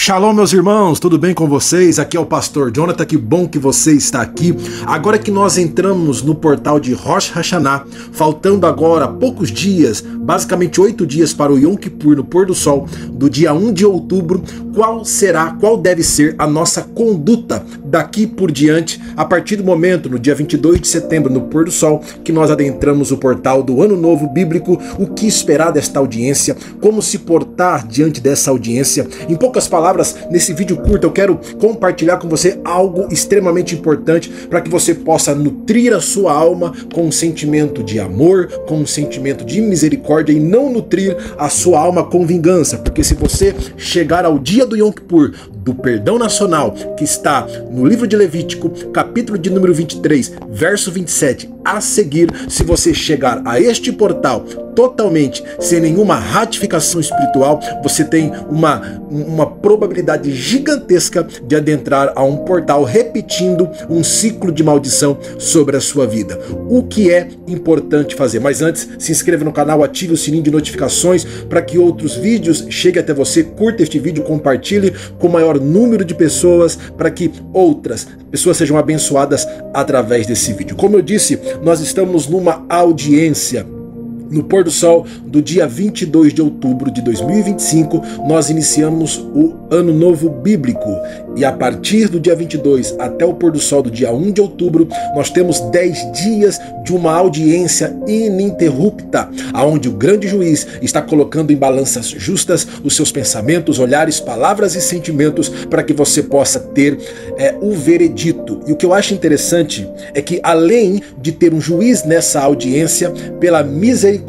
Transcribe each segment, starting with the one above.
Shalom, meus irmãos, tudo bem com vocês? Aqui é o pastor Jonathan, que bom que você está aqui. Agora que nós entramos no portal de Rosh Hashanah, faltando agora poucos dias, basicamente 8 dias para o Yom Kippur no pôr do sol, do dia 1 de outubro, qual deve ser a nossa conduta daqui por diante, a partir do momento, no dia 22 de setembro, no pôr do sol, que nós adentramos o portal do Ano Novo Bíblico, o que esperar desta audiência, como se portar diante dessa audiência. Em poucas palavras, nesse vídeo curto eu quero compartilhar com você algo extremamente importante para que você possa nutrir a sua alma com um sentimento de amor, com um sentimento de misericórdia e não nutrir a sua alma com vingança, porque se você chegar ao dia do Yom Kippur, do perdão nacional, que está no livro de Levítico, capítulo de número 23, verso 27, a seguir, se você chegar a este portal totalmente sem nenhuma ratificação espiritual, você tem uma probabilidade gigantesca de adentrar a um portal repetindo um ciclo de maldição sobre a sua vida. O que é importante fazer? Mas antes, se inscreva no canal, ative o sininho de notificações para que outros vídeos cheguem até você, curta este vídeo, compartilhe com o maior número de pessoas para que outras pessoas sejam abençoadas através desse vídeo. Como eu disse, nós estamos numa audiência no pôr do sol do dia 22 de outubro de 2025, nós iniciamos o Ano Novo Bíblico. E a partir do dia 22 até o pôr do sol do dia 1 de outubro, nós temos 10 dias de uma audiência ininterrupta, onde o grande juiz está colocando em balanças justas os seus pensamentos, olhares, palavras e sentimentos para que você possa ter o veredito. E o que eu acho interessante é que, além de ter um juiz nessa audiência, pela misericórdia,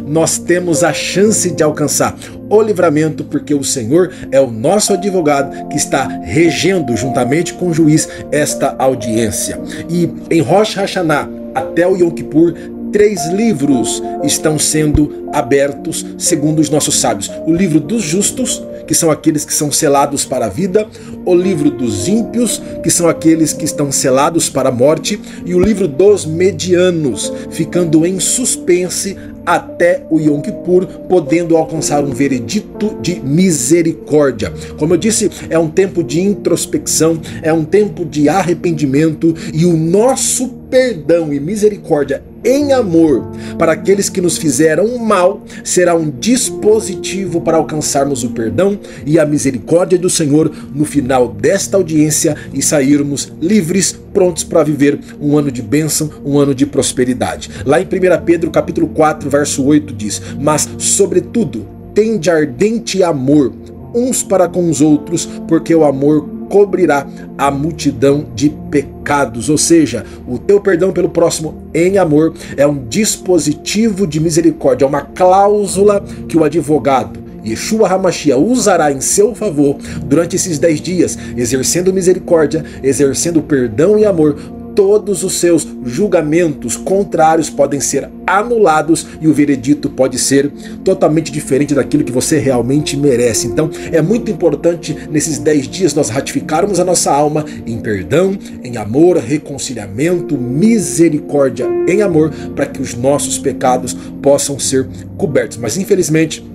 nós temos a chance de alcançar o livramento, porque o Senhor é o nosso advogado que está regendo juntamente com o juiz esta audiência. E em Rosh Hashanah até o Yom Kippur, 3 livros estão sendo abertos segundo os nossos sábios. O livro dos justos, que são aqueles que são selados para a vida, o livro dos ímpios, que são aqueles que estão selados para a morte, e o livro dos medianos, ficando em suspense até o Yom Kippur, podendo alcançar um veredito de misericórdia. Como eu disse, é um tempo de introspecção, é um tempo de arrependimento, e o nosso perdão e misericórdia em amor para aqueles que nos fizeram mal será um dispositivo para alcançarmos o perdão e a misericórdia do Senhor no final desta audiência e sairmos livres, prontos para viver um ano de bênção, um ano de prosperidade. Lá em 1 Pedro capítulo 4, verso 8 diz: mas sobretudo tende ardente amor uns para com os outros, porque o amor cobrirá a multidão de pecados. Ou seja, o teu perdão pelo próximo em amor é um dispositivo de misericórdia, é uma cláusula que o advogado Yeshua HaMashiach usará em seu favor durante esses 10 dias, exercendo misericórdia, exercendo perdão e amor. Todos os seus julgamentos contrários podem ser anulados e o veredito pode ser totalmente diferente daquilo que você realmente merece. Então é muito importante nesses 10 dias nós ratificarmos a nossa alma em perdão, em amor, reconciliamento, misericórdia em amor, para que os nossos pecados possam ser cobertos. Mas infelizmente,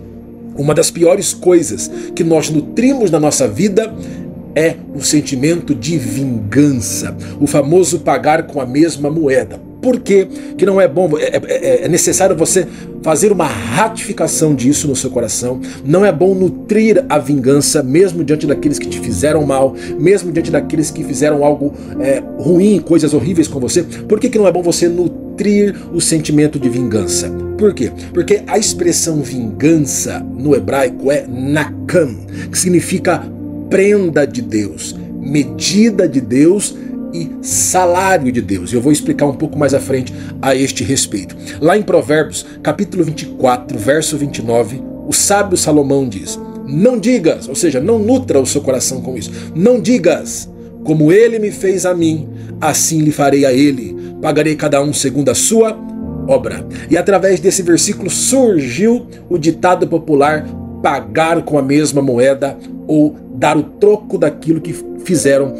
uma das piores coisas que nós nutrimos na nossa vida é o sentimento de vingança, o famoso pagar com a mesma moeda. Por que que não é bom? É necessário você fazer uma ratificação disso no seu coração. Não é bom nutrir a vingança, mesmo diante daqueles que te fizeram mal, mesmo diante daqueles que fizeram algo ruim, coisas horríveis com você. Por que que não é bom você nutrir o sentimento de vingança? Por quê? Porque a expressão vingança no hebraico é nakam, que significa prenda de Deus, medida de Deus e salário de Deus. Eu vou explicar um pouco mais à frente a este respeito. Lá em Provérbios, capítulo 24, verso 29, o sábio Salomão diz: não digas, ou seja, não nutra o seu coração com isso. Não digas, como ele me fez a mim, assim lhe farei a ele. Pagarei cada um segundo a sua obra. E através desse versículo surgiu o ditado popular: pagar com a mesma moeda, ou dar o troco daquilo que fizeram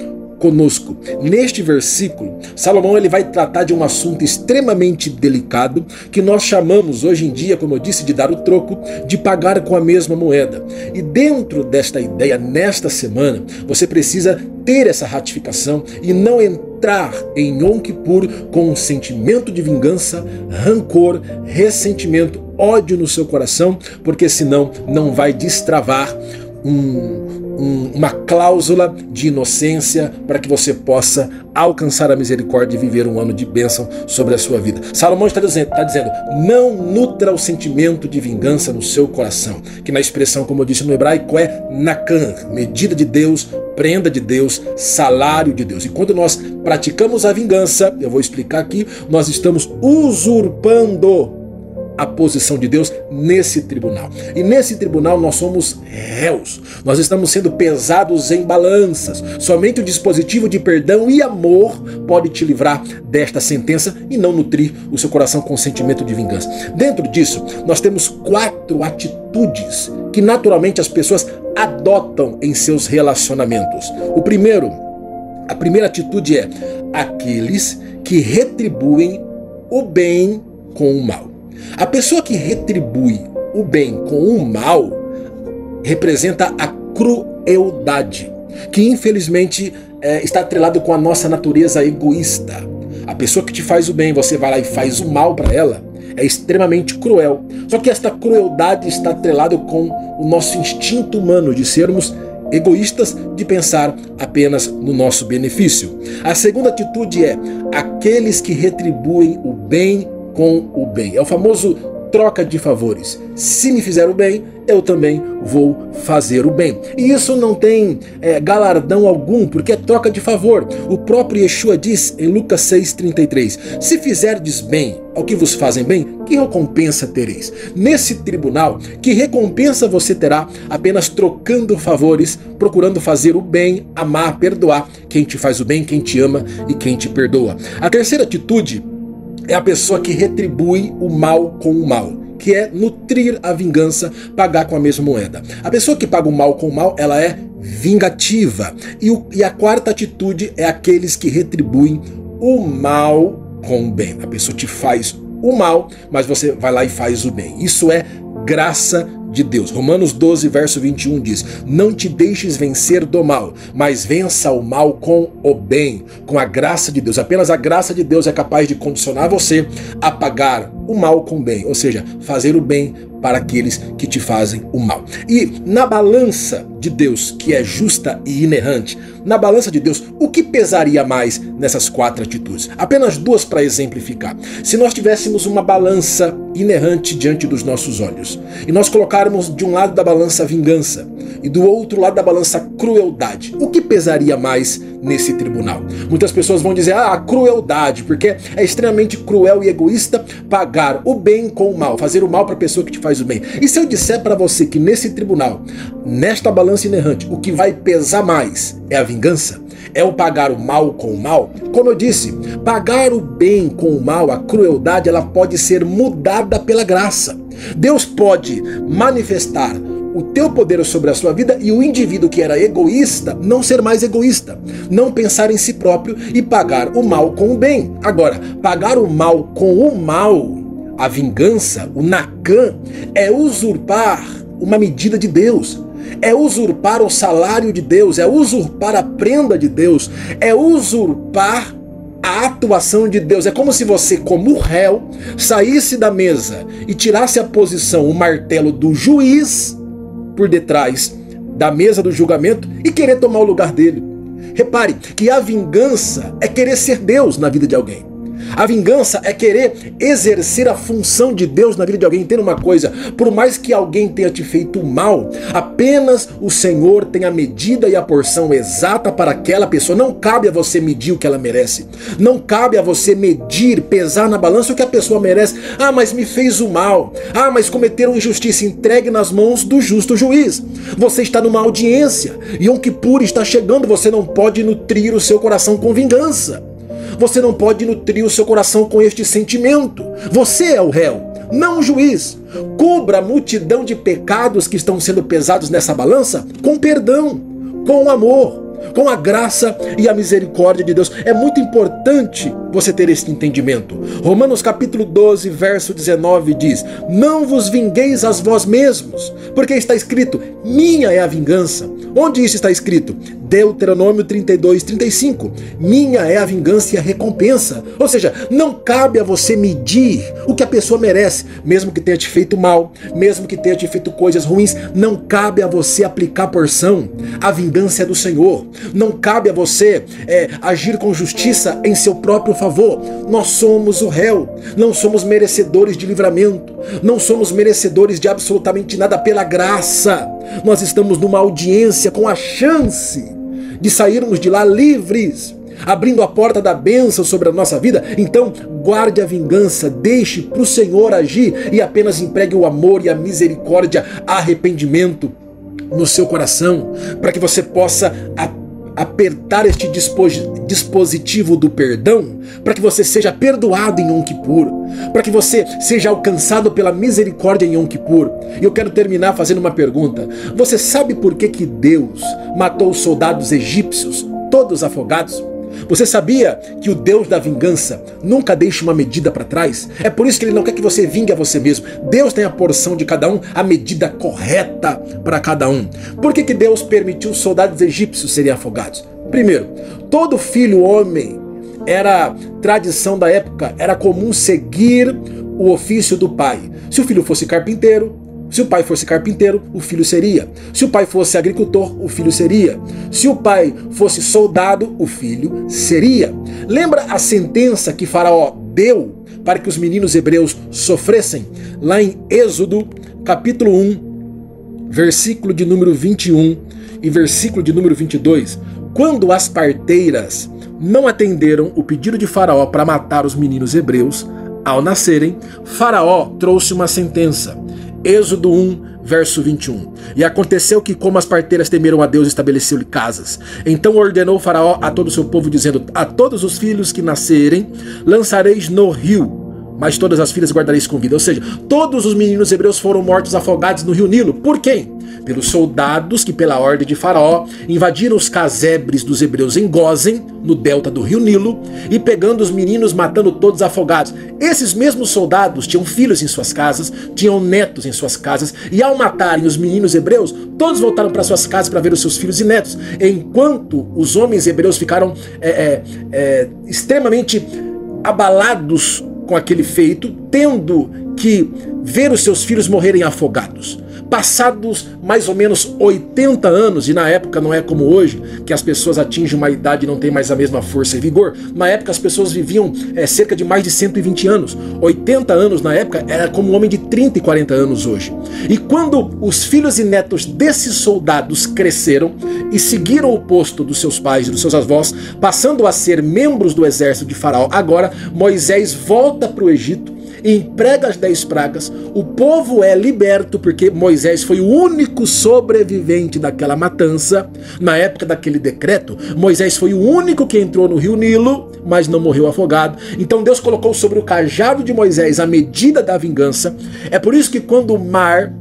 conosco. Neste versículo, Salomão ele vai tratar de um assunto extremamente delicado que nós chamamos hoje em dia, como eu disse, de dar o troco, de pagar com a mesma moeda. E dentro desta ideia, nesta semana, você precisa ter essa ratificação e não entrar em Yom Kippur com um sentimento de vingança, rancor, ressentimento, ódio no seu coração, porque senão não vai destravar uma cláusula de inocência para que você possa alcançar a misericórdia e viver um ano de bênção sobre a sua vida. Salomão está dizendo, não nutra o sentimento de vingança no seu coração, que na expressão, como eu disse no hebraico, é nakan, medida de Deus, prenda de Deus, salário de Deus. E quando nós praticamos a vingança, eu vou explicar aqui, nós estamos usurpando a posição de Deus nesse tribunal. E nesse tribunal nós somos réus. Nós estamos sendo pesados em balanças. Somente o dispositivo de perdão e amor pode te livrar desta sentença e não nutrir o seu coração com sentimento de vingança. Dentro disso, nós temos 4 atitudes que naturalmente as pessoas adotam em seus relacionamentos. A primeira atitude é aqueles que retribuem o bem com o mal. A pessoa que retribui o bem com o mal representa a crueldade, que infelizmente está atrelado com a nossa natureza egoísta. A pessoa que te faz o bem, você vai lá e faz o mal para ela, é extremamente cruel. Só que esta crueldade está atrelada com o nosso instinto humano de sermos egoístas, de pensar apenas no nosso benefício. A segunda atitude é aqueles que retribuem o bem com o bem. É o famoso troca de favores. Se me fizer o bem, eu também vou fazer o bem. E isso não tem galardão algum, porque é troca de favor. O próprio Yeshua diz em Lucas 6,33: se fizerdes bem ao que vos fazem bem, que recompensa tereis? Nesse tribunal, que recompensa você terá apenas trocando favores, procurando fazer o bem, amar, perdoar quem te faz o bem, quem te ama e quem te perdoa. A terceira atitude é a pessoa que retribui o mal com o mal, que é nutrir a vingança, pagar com a mesma moeda. A pessoa que paga o mal com o mal, ela é vingativa. E a quarta atitude é aqueles que retribuem o mal com o bem. A pessoa te faz o mal, mas você vai lá e faz o bem. Isso é graça de Deus. Romanos 12, verso 21 diz: não te deixes vencer do mal, mas vença o mal com o bem, com a graça de Deus. Apenas a graça de Deus é capaz de condicionar você a pagar o mal com o bem, ou seja, fazer o bem para aqueles que te fazem o mal. E na balança de Deus, que é justa e inerrante, na balança de Deus, o que pesaria mais nessas 4 atitudes? Apenas 2 para exemplificar. Se nós tivéssemos uma balança inerrante diante dos nossos olhos, e nós colocarmos de um lado da balança a vingança, e do outro lado da balança a crueldade, o que pesaria mais nesse tribunal? Muitas pessoas vão dizer, a crueldade, porque é extremamente cruel e egoísta pagar o bem com o mal, fazer o mal para a pessoa que te faz o bem. E se eu disser para você que nesse tribunal, nesta balança inerrante, o que vai pesar mais é a vingança, é o pagar o mal com o mal? Como eu disse, pagar o bem com o mal, a crueldade, ela pode ser mudada pela graça. Deus pode manifestar o teu poder sobre a sua vida e o indivíduo que era egoísta não ser mais egoísta, não pensar em si próprio e pagar o mal com o bem. Agora, pagar o mal com o mal, a vingança, o nakan, é usurpar uma medida de Deus, é usurpar o salário de Deus, é usurpar a prenda de Deus, é usurpar a atuação de Deus. É como se você, como réu, saísse da mesa e tirasse a posição, o martelo do juiz por detrás da mesa do julgamento e querer tomar o lugar dele. Repare que a vingança é querer ser Deus na vida de alguém. A vingança é querer exercer a função de Deus na vida de alguém. Entenda uma coisa, por mais que alguém tenha te feito mal, apenas o Senhor tem a medida e a porção exata para aquela pessoa. Não cabe a você medir o que ela merece. Não cabe a você medir, pesar na balança o que a pessoa merece. Ah, mas me fez o mal. Ah, mas cometeram injustiça. Entregue nas mãos do justo juiz. Você está numa audiência. Yom Kippur está chegando. Você não pode nutrir o seu coração com vingança. Você não pode nutrir o seu coração com este sentimento. Você é o réu, não o juiz. Cubra a multidão de pecados que estão sendo pesados nessa balança com perdão, com amor, com a graça e a misericórdia de Deus. É muito importante você ter esse entendimento. Romanos capítulo 12, verso 19 diz: não vos vingueis a vós mesmos, porque está escrito, minha é a vingança. Onde isso está escrito? Deuteronômio 32, 35. Minha é a vingança e a recompensa. Ou seja, não cabe a você medir o que a pessoa merece, mesmo que tenha te feito mal, mesmo que tenha te feito coisas ruins, não cabe a você aplicar porção. A vingança é do Senhor. Não cabe a você agir com justiça em seu próprio favor. Nós somos o réu, não somos merecedores de livramento, não somos merecedores de absolutamente nada. Pela graça, nós estamos numa audiência com a chance de sairmos de lá livres, abrindo a porta da bênção sobre a nossa vida. Então, guarde a vingança, deixe para o Senhor agir e apenas empregue o amor e a misericórdia, arrependimento no seu coração, para que você possa apertar este dispositivo do perdão, para que você seja perdoado em Yom Kippur, para que você seja alcançado pela misericórdia em Yom Kippur. E eu quero terminar fazendo uma pergunta. Você sabe por que Deus matou os soldados egípcios, todos afogados? Você sabia que o Deus da vingança nunca deixa uma medida para trás? É por isso que Ele não quer que você vingue a você mesmo. Deus tem a porção de cada um, a medida correta para cada um. Por que Deus permitiu os soldados egípcios serem afogados? Primeiro, todo filho homem, era tradição da época, era comum seguir o ofício do pai. Se o filho fosse carpinteiro, se o pai fosse carpinteiro, o filho seria. Se o pai fosse agricultor, o filho seria. Se o pai fosse soldado, o filho seria. Lembra a sentença que Faraó deu para que os meninos hebreus sofressem? Lá em Êxodo, capítulo 1, versículo de número 21 e versículo de número 22. Quando as parteiras não atenderam o pedido de Faraó para matar os meninos hebreus, ao nascerem, Faraó trouxe uma sentença. Êxodo 1, verso 21. E aconteceu que, como as parteiras temeram a Deus, estabeleceu-lhe casas. Então ordenou Faraó a todo o seu povo, dizendo: a todos os filhos que nascerem lançareis no rio, mas todas as filhas guardareis com vida. Ou seja, todos os meninos hebreus foram mortos afogados no rio Nilo. Por quem? Pelos soldados que, pela ordem de Faraó, invadiram os casebres dos hebreus em Gósen, no delta do rio Nilo, e pegando os meninos, matando todos afogados. Esses mesmos soldados tinham filhos em suas casas, tinham netos em suas casas, e ao matarem os meninos hebreus, todos voltaram para suas casas para ver os seus filhos e netos, enquanto os homens hebreus ficaram extremamente abalados com aquele feito, tendo que ver os seus filhos morrerem afogados. Passados mais ou menos 80 anos, e na época não é como hoje, que as pessoas atingem uma idade e não têm mais a mesma força e vigor. Na época as pessoas viviam cerca de mais de 120 anos. 80 anos na época era como um homem de 30 e 40 anos hoje. E quando os filhos e netos desses soldados cresceram e seguiram o posto dos seus pais e dos seus avós, passando a ser membros do exército de Faraó, agora Moisés volta para o Egito, emprega as 10 pragas, o povo é liberto, porque Moisés foi o único sobrevivente daquela matança. Na época daquele decreto, Moisés foi o único que entrou no rio Nilo, mas não morreu afogado. Então Deus colocou sobre o cajado de Moisés a medida da vingança. É por isso que quando o mar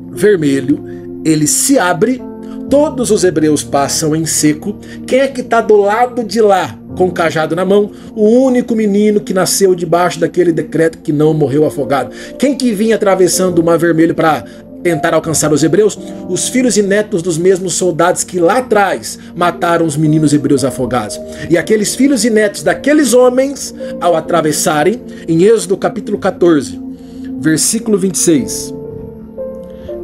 vermelho ele se abre, todos os hebreus passam em seco. Quem é que está do lado de lá com o cajado na mão? O único menino que nasceu debaixo daquele decreto, que não morreu afogado. Quem que vinha atravessando o mar vermelho para tentar alcançar os hebreus? Os filhos e netos dos mesmos soldados que lá atrás mataram os meninos hebreus afogados. E aqueles filhos e netos daqueles homens, ao atravessarem, em Êxodo capítulo 14, versículo 26.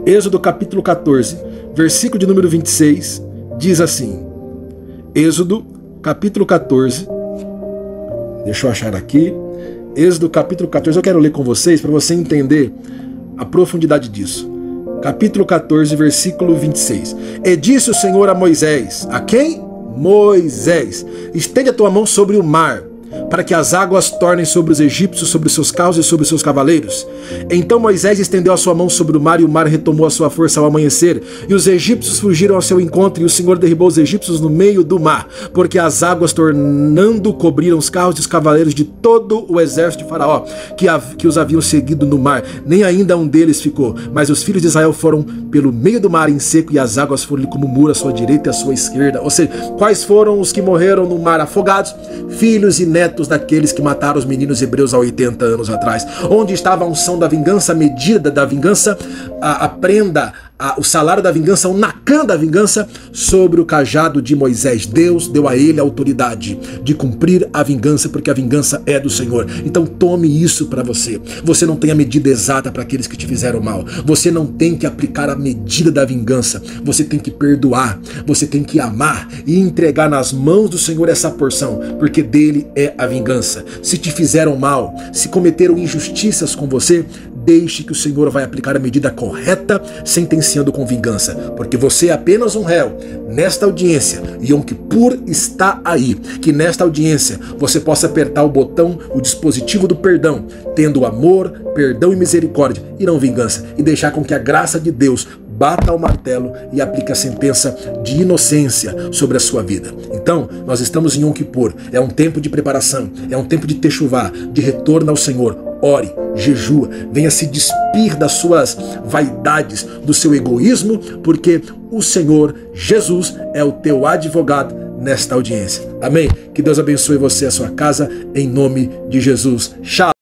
Êxodo capítulo 14, versículo de número 26, diz assim. Êxodo capítulo 14, deixa eu achar aqui. Êxodo capítulo 14, eu quero ler com vocês para você entender a profundidade disso. Capítulo 14, versículo 26. E disse o Senhor a Moisés: a quem? Moisés: estende a tua mão sobre o mar, para que as águas tornem sobre os egípcios, sobre os seus carros e sobre os seus cavaleiros. Então Moisés estendeu a sua mão sobre o mar, e o mar retomou a sua força ao amanhecer, e os egípcios fugiram ao seu encontro, e o Senhor derribou os egípcios no meio do mar, porque as águas tornando cobriram os carros e os cavaleiros de todo o exército de Faraó, que os haviam seguido no mar. Nem ainda um deles ficou, mas os filhos de Israel foram pelo meio do mar em seco, e as águas foram-lhe como muro à sua direita e à sua esquerda. Ou seja, quais foram os que morreram no mar afogados? Filhos e netos daqueles que mataram os meninos hebreus há 80 anos atrás. Onde estava a unção da vingança, a medida da vingança, a prenda, o salário da vingança, o Nacan da vingança, sobre o cajado de Moisés. Deus deu a ele a autoridade de cumprir a vingança, porque a vingança é do Senhor. Então tome isso para você. Você não tem a medida exata para aqueles que te fizeram mal. Você não tem que aplicar a medida da vingança. Você tem que perdoar. Você tem que amar e entregar nas mãos do Senhor essa porção, porque dele é a vingança. Se te fizeram mal, se cometeram injustiças com você, deixe que o Senhor vai aplicar a medida correta, sentenciando com vingança, porque você é apenas um réu nesta audiência, e Yom Kippur está aí. Que nesta audiência você possa apertar o botão, o dispositivo do perdão, tendo amor, perdão e misericórdia, e não vingança, e deixar com que a graça de Deus bata o martelo e aplique a sentença de inocência sobre a sua vida. Então, nós estamos em Yom Kippur, é um tempo de preparação, é um tempo de techuvá, de retorno ao Senhor. Ore, jejua, venha se despir das suas vaidades, do seu egoísmo, porque o Senhor Jesus é o teu advogado nesta audiência. Amém? Que Deus abençoe você e a sua casa, em nome de Jesus. Shalom.